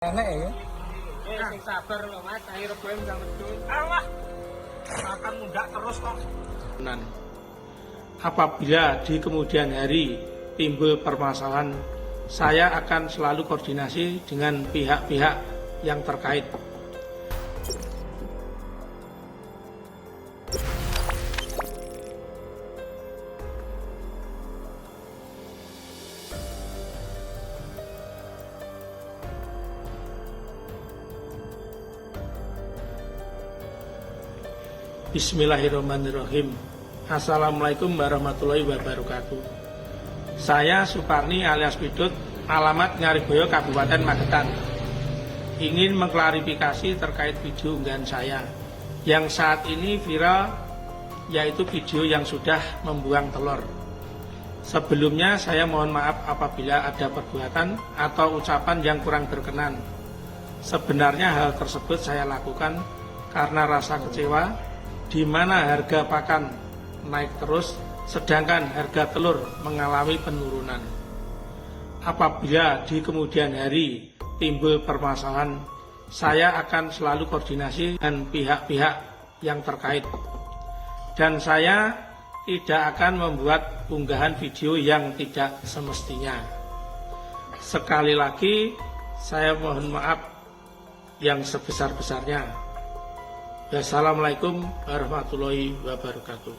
Enak ya. Sing sabar lho Mas, akhir rebo ndang medun. Allah. Akan mundak terus kok. Apabila di kemudian hari timbul permasalahan, saya akan selalu koordinasi dengan pihak-pihak yang terkait. Bismillahirrahmanirrahim. Assalamualaikum warahmatullahi wabarakatuh. Saya Suparni alias Pidut, alamat Ngariboyo, Kabupaten Magetan. Ingin mengklarifikasi terkait video unggahan saya yang saat ini viral, yaitu video yang sudah membuang telur. Sebelumnya saya mohon maaf apabila ada perbuatan atau ucapan yang kurang berkenan. Sebenarnya hal tersebut saya lakukan karena rasa kecewa di mana harga pakan naik terus sedangkan harga telur mengalami penurunan. Apabila di kemudian hari timbul permasalahan, saya akan selalu koordinasi dengan pihak-pihak yang terkait. Dan saya tidak akan membuat unggahan video yang tidak semestinya. Sekali lagi saya mohon maaf yang sebesar-besarnya. Wassalamualaikum warahmatullahi wabarakatuh.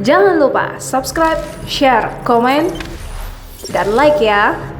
Jangan lupa subscribe, share, komen, dan like ya.